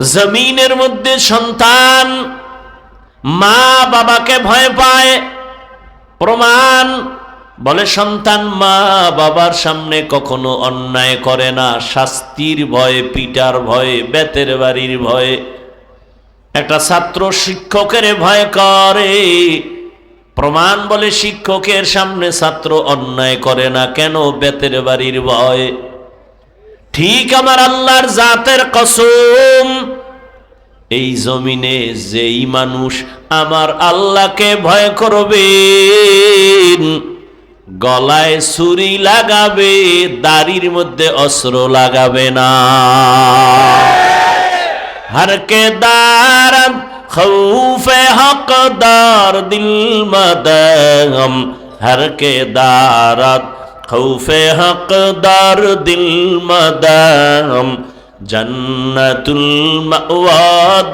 জমিনের মধ্যে সন্তান মা বাবাকে ভয় পায়। প্রমাণ বলে সন্তান মা বাবার সামনে কখনো অন্যায় করে না, শাস্তির ভয়ে, পিটার ভয়ে, বেতের বাড়ির ভয়ে। একটা ছাত্র শিক্ষকের ভয় করে। প্রমাণ বলে শিক্ষকের সামনে ছাত্র অন্যায় করে না, কেন? বেতের বাড়ির ভয়। ঠিক আমার আল্লাহর জাতের কসম, এই জমিনে যেই মানুষ আমার আল্লাহকে ভয় করবে, গলায় ছুরি লাগাবে, দাড়ির মধ্যে অস্ত্র লাগাবে না। हर के दारद खौफे हकदार दिल मदगम, हर के दारद खौफे हकदार दिल मदगम, जन्नतुल मअवा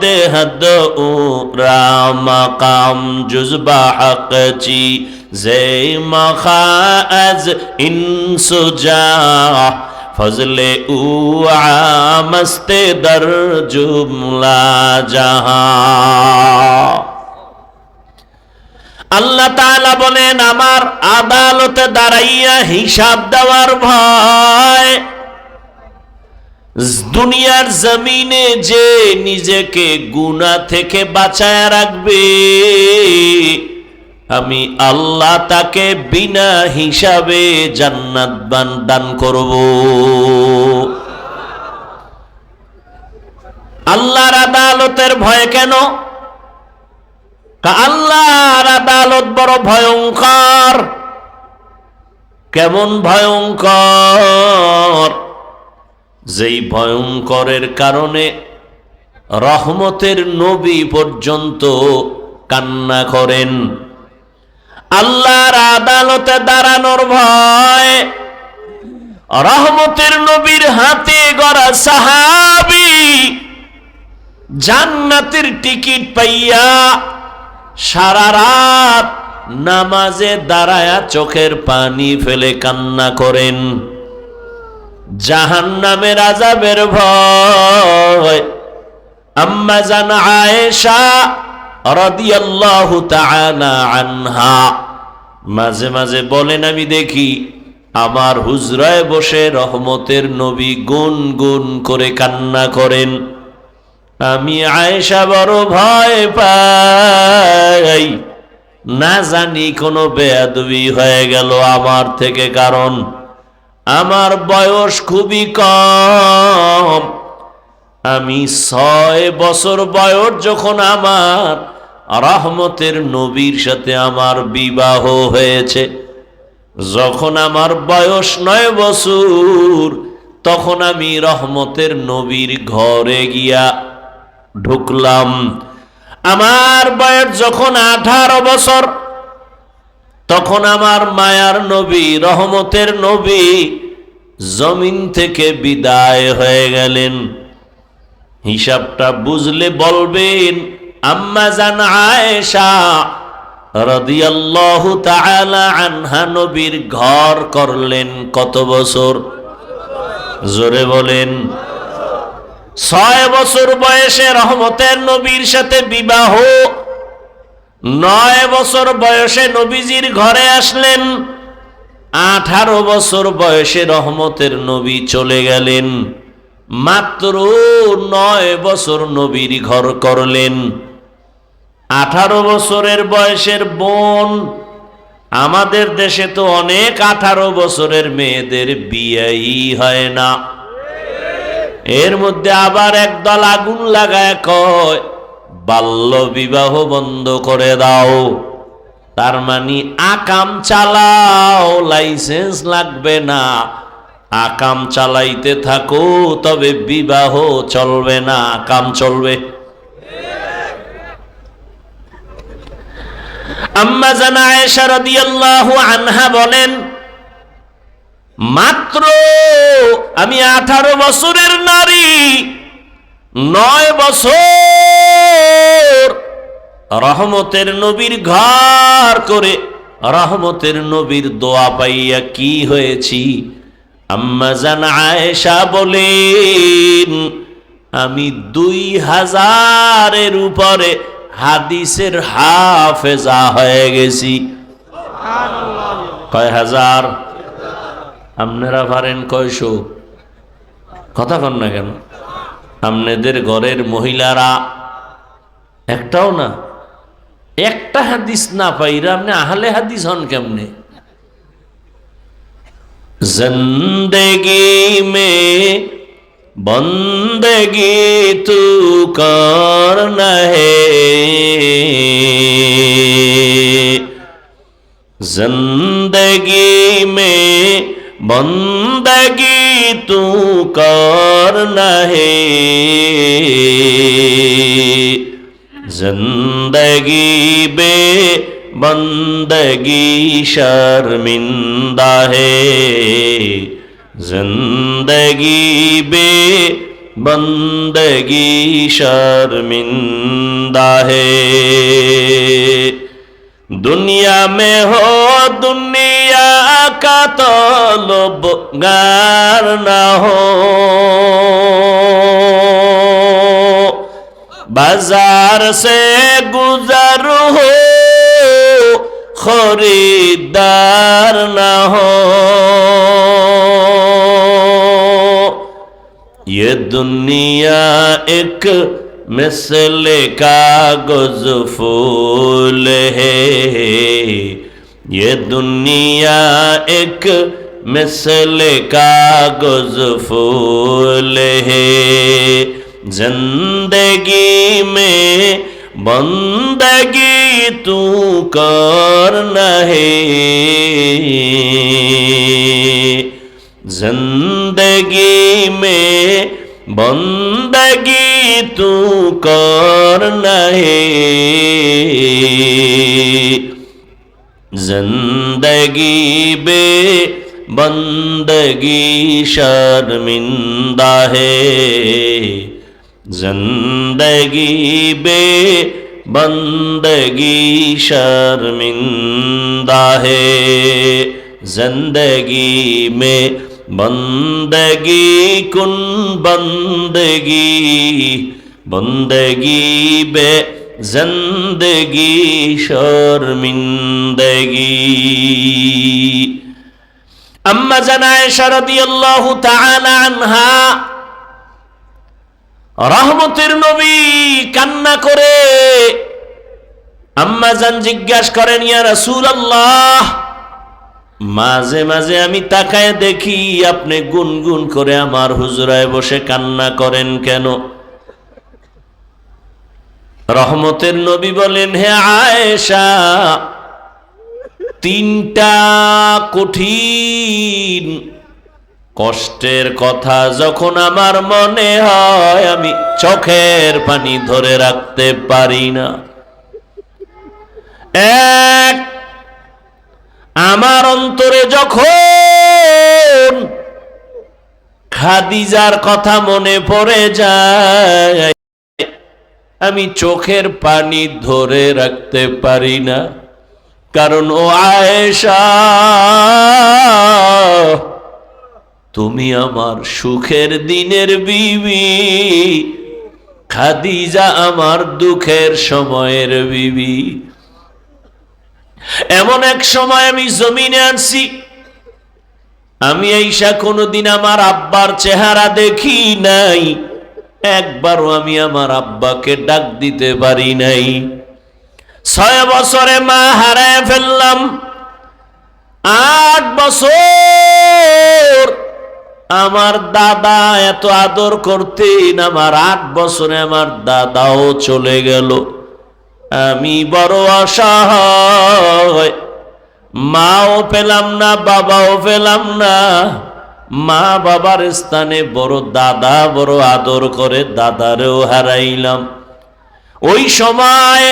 देहद उरा मकाम जुज़बा हक ची जे मखाअज इंसुजा फजले उ आमस्ते दर जुमला जहां। আল্লাহ তাআলা বলেন আমার আদালতে দাঁড়াইয়া হিসাব দেওয়ার ভয়। দুনিয়ার জমিনে যে নিজেকে গুনাহ থেকে বাঁচায় রাখবে, আমি আল্লাহ তাকে বিনা হিসাবে জান্নাত দান করব। আল্লাহর আদালতের ভয় কেন? আল্লাহর আদালত বড় ভয়ঙ্কর। কেমন ভয়ঙ্কর? যেই ভয়ঙ্করের কারণে রহমতের নবী পর্যন্ত কান্না করেন। আল্লাহর আদালতে দাঁড়ানোর ভয়। রহমতের নবীর হাতে গড়া সাহাবী জান্নাতের টিকিট পাইয়া সারা রাত নামাজে দাঁড়ায়া চোখের পানি ফেলে কান্না করেন। জাহান্নামের আযাবের ভয়। আম্মা জান আয়েশা রাদিয়াল্লাহু তাআলা আনহা মাঝে মাঝে বলেন, আমি দেখি আমার হুজরায় বসে রহমতের নবী গুনগুন করে কান্না করেন। আমি আয়েশা বড় ভয় পাই, না জানি কোনো বেয়াদবি হয়ে গেল আমার থেকে, কারণ আমার বয়স খুবই কম। আমি 6 বছর বয়স যখন আমার রহমতের নবীর সাথে আমার বিবাহ হয়েছে, যখন আমার বয়স 9 বছর তখন আমি রহমতের নবীর ঘরে গিয়া ঢুকলাম। আমার বয়স যখন 18 বছর তখন আমার মায়ার নবী রহমতের নবী জমিন থেকে বিদায় হয়ে গেলেন। হিসাবটা বুঝলে বলবেন আম্মা জান আয়েশা রাদিয়াল্লাহু তাআলা আনহা নবীর ঘর করলেন কত বছর? জোরে বলেন। 6 বছর বয়সে রহমতের নবীর সাথে বিবাহ, 9 বছর বয়সে নবীজির ঘরে আসলেন, 18 বছর বয়সে রহমতের নবী চলে গেলেন। মাত্র 9 বছর নবীর ঘর করলেন। 18 বছরের বয়সের বোন, আমাদের দেশে তো অনেক 18 বছরের মেয়েদের বিয়েই হয় না। এর মধ্যে আবার একদল আগুন লাগায় কয় বাল্য বিবাহ বন্ধ করে দাও। তার মানে আকাম চালাও, লাইসেন্স লাগবে না, আকাম চালাইতে থাকো, তবে বিবাহ চলবে না, আকাম চলবে। আম্মা জান আয়েশা রাদিয়াল্লাহু আনহা বলেন, মাত্র আমি 18 বছরের নারী, 9 বছর রহমতের নবীর ঘর করে রহমতের নবীর দোয়া পাইয়া কি হয়েছি? আম্মা জান আয়েশা বলেন, আমি 2000-এর উপরে হাদিসের হাফেজা হয়ে গেছি। কয় হাজার? আপনারা পারেন কয়শো? কথা কন না কেন? আপনাদের ঘরের মহিলারা একটাও না, একটা হাদিস না পাইরা আপনি আহলে হাদিস হন কেমনে? জিন্দেগি মে বন্দেগি তু করনা হে, जिंदगी में बंदगी तू करना है, जिंदगी बे बंदगी शर्मिंदा है, जिंदगी बे बंदगी शर्मिंदा है। दुनिया में हो दुनिया का तलबगार ना हो, बाजार से गुजर हो खरीदार ना हो, ये दुनिया एक मिसले कागज फूल है, ये दुनिया एक मिसले कागज फूल है, जिंदगी में बंदगी तू करना है, जिंदगी में बंदगी तू करना है, जिंदगी बे बंदगी शर्मिंदा है, जिंदगी बे बंदगी शर्मिंदा है, जिंदगी में बंदगी कुन बंदगी, बंदगी बे जिंदगी शर्मिंदगी। अम्मा जान आयशा रादियाल्लाहु ताआला आनहा रहमतेर नबी कान्ना करे আম্মা জান জিজ্ঞাসা করেন, ইয়া রাসূলুল্লাহ, মাঝে মাঝে আমি তাকায় দেখি আপনি গুনগুন করে আমার হুজরায় বসে কান্না করেন কেন? রহমতের নবী বলেন, হে আয়েশা, তিনটা কঠিন কষ্টের কথা যখন আমার মনে হয় আমি চোখের পানি ধরে রাখতে পারি না। এক, আমার অন্তরে যখন খাদিজার কথা মনে পড়ে যায় আমি চোখের পানি ধরে রাখতে পারি না, কারণ ও আয়েশা, তুমি আমার সুখের দিনের বিবি, খাদিজা আমার দুঃখের সময়ের বিবি। এমন এক সময় আমি জমিনে আনছি, আমি আয়েশা কোনোদিন আমার আব্বার চেহারা দেখি নাই, একবারও আমি আমার আব্বাকে ডাক দিতে পারি নাই। 6 বছরে মা হারায় ফেললাম, 8 বছর আমার দাদা এত আদর করতেন, আমার 8 বছরে আমার দাদাও চলে গেল। আমি বড় অসহায়, মাও পেলাম না, বাবাও পেলাম না। মা বাবার স্থানে বড় দাদা বড় আদর করে, দাদারেও হারাইলাম। ওই সময়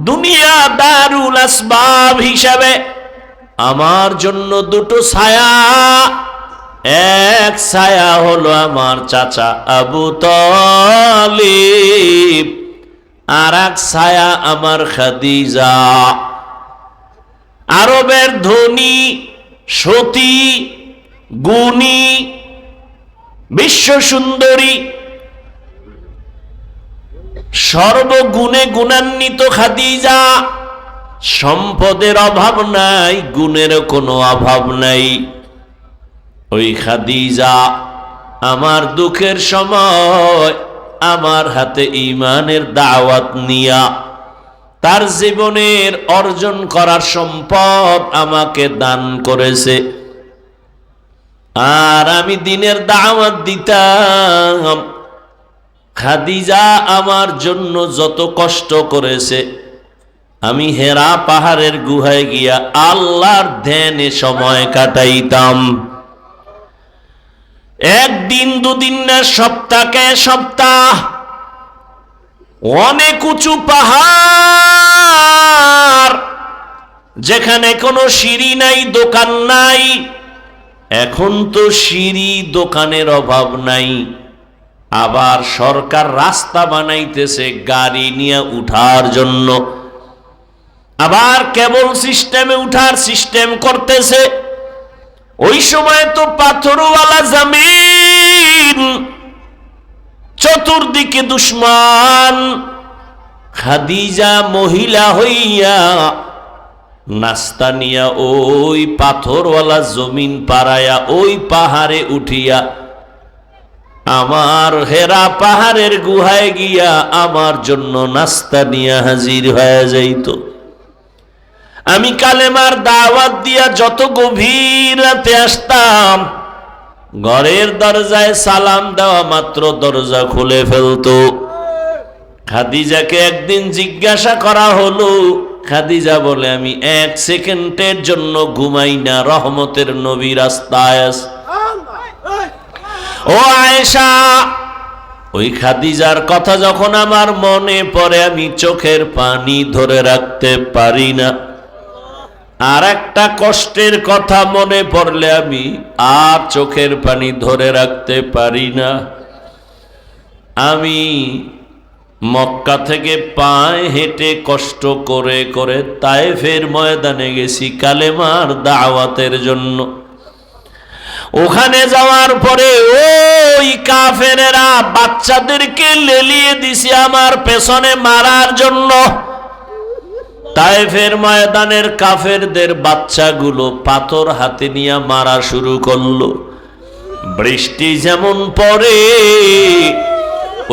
দুনিয়া দারুল আসবাব হিসাবে আমার জন্য দুটো ছায়া, এক ছায়া হলো আমার চাচা আবু তালিব, আর এক ছায়া আমার খাদিজা। আরবের ধনী, সতী, গুণী, বিশ্ব সুন্দরী সর্বগুণে গুণান্বিত খাদিজা, সম্পদের অভাব নাই, গুণের কোনো অভাব নাই। ওই খাদিজা আমার দুঃখের সময় আমার হাতে ঈমানের দাওয়াত নিয়া তার জীবনের অর্জন করার সম্পদ আমাকে দান করেছে। আর আমি দিনের দাওয়াত দিতাম। খাদিজা আমার জন্য যত কষ্ট করেছে, আমি হেরা পাহাড়ের গুহায় গিয়া আল্লাহর ধ্যানে সময় কাটাইতাম। একদিন দুদিন না, সপ্তাহে সপ্তাহ। অনেক উঁচু পাহাড়, যেখানে কোনো সিঁড়ি নাই, দোকান নাই। এখন তো সিঁড়ি দোকানের অভাব নাই, আবার সরকার রাস্তা বানাইতেছে গাড়ি নিয়ে উঠার জন্য, আবার কেবল সিস্টেমে উঠার সিস্টেম করতেছে। ওই সময় তো পাথরওয়ালা জমিন, চতুর্দিকে দুশ্মন। খাদিজা মহিলা হইয়া নাস্তা নিয়া ওই পাথরওয়ালা জমিন পাড়ায়া ওই পাহাড়ে উঠিয়া আমার হেরা পাহাড়ের গুহায় গিয়া আমার জন্য নাস্তা নিয়ে হাজির হয়ে যাইত। আমি কালেমার দাওয়াত দিয়া যত গভীর রাতে আসতাম, ঘরের দরজায় সালাম দেওয়া মাত্র দরজা খুলে ফেলতো। খাদিজাকে একদিন জিজ্ঞাসা করা হলো, খাদিজা বলে, আমি 1 সেকেন্ডের জন্য ঘুমাই না, রহমতের নবী রাস্তায় আছে। ও আয়েশা, ওই খাদিজার কথা যখন আমার মনে পড়ে, আমি চোখের পানি ধরে রাখতে পারি না। আর একটা কষ্টের কথা মনে পড়লে আমি আর চোখের পানি ধরে রাখতে পারি না। আমি মক্কা থেকে পায়ে হেঁটে কষ্ট করে করে তায়েফের ময়দানে গেছি কালেমার দাওয়াতের জন্য। ওখানে যাওয়ার পরে ওই কাফেরেরা বাচ্চাদেরকে লেলিয়ে দিছে আমার পেছনে মারার জন্য। তায়েফের ময়দানের কাফেরদের বাচ্চাগুলো পাথর হাতে নিয়ে মারা শুরু করলো। বৃষ্টি যেমন পড়ে,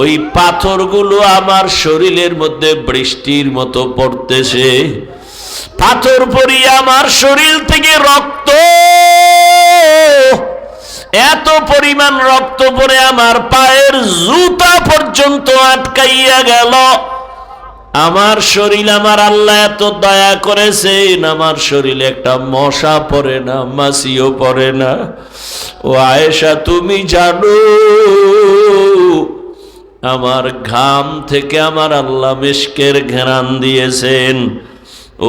ওই পাথরগুলো আমার শরীরের মধ্যে বৃষ্টির মতো পড়তেছে। পাথর পড়িয়ে আমার শরীর থেকে রক্ত, এত পরিমাণ রক্ত পড়ে আমার পায়ের জুতা পর্যন্ত আটকাইয়া গেল। আমার শরীর, আমার আল্লাহ এত দয়া করেছেন, আমার শরীরে একটা মশা পড়ে না, মাছিও পড়ে না। ও আয়েশা, তুমি জানো আমার ঘাম থেকে আমার আল্লাহ মিশকের ঘ্রাণ দিয়েছেন।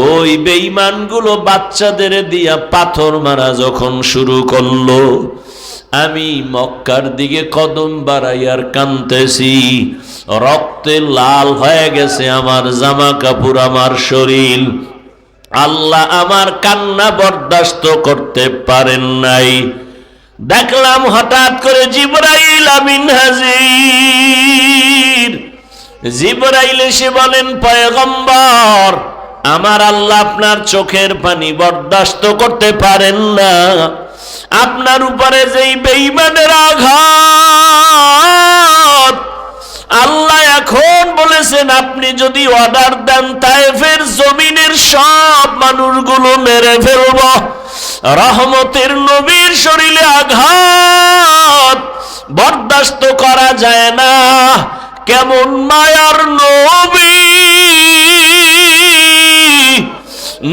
ওই বেঈমানগুলো বাচ্চাদের দিয়া পাথর মারা যখন শুরু করলো, আমি মক্কার দিকে কদম বাড়াইয়ার কাঁদতেছি। রক্তে লাল হয়ে গেছে আমার জামা কাপড়, আমার শরীর। আল্লাহ আমার কান্না বরদাস্ত করতে পারেন নাই। দেখলাম হঠাৎ করে জিবরাইল আমিন হাজির। জিবরাইল এসে বলেন, পয়গম্বর, আমার আল্লাহ আপনার চোখের পানি বরদাস্ত করতে পারেন না। আপনার উপরে যেই বেঈমানের আঘাত, আল্লাহ এখন বলেছেন আপনি যদি অর্ডার দেন তায়েফের জমিনের সব মানুষগুলো মেরে ফেলব। রহমতের নবীর শরীরে আঘাত বরদাস্ত করা যায় না। কেমন মায়ার নবী,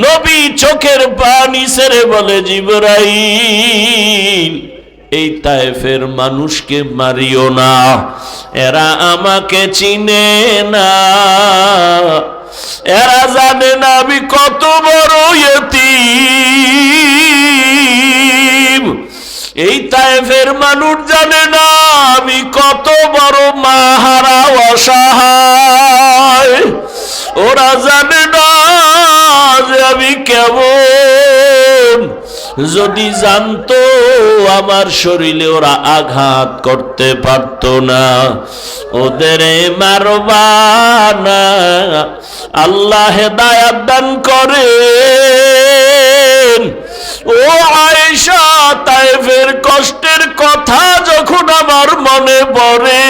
নবী চোখের পানি ছেড়ে বলে, জিবরাইল, এই তায়েফের মানুষকে মারিও না, এরা আমাকে চিনে না, এরা জানে না আমি কত বড় ইয়তীম। এই তায়েফের মানুষ জানে না আমি কত বড় মাহারা অসহায়। ওরা জানে না যে আমি কেমন যদি জানতো আমার শরীরে ওরা আঘাত করতে পারত না, ওদের মারবা না। আল্লাহ হেদায়াত দান করেন। ও আয়েশা, তায়েফের কষ্টের কথা যখন আমার মনে পড়ে,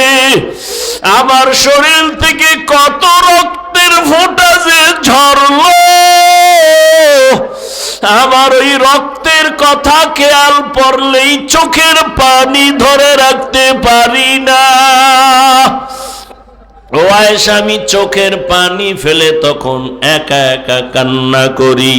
আমার শরীর থেকে কত রক্তের ফোঁটা যে ঝরলো, আমার ওই রক্তের কথা খেয়াল পড়লেই চোখের পানি ধরে রাখতে পারি না। ও আয়েশা, আমি চোখের পানি ফেলে তখন একা একা কান্না করি।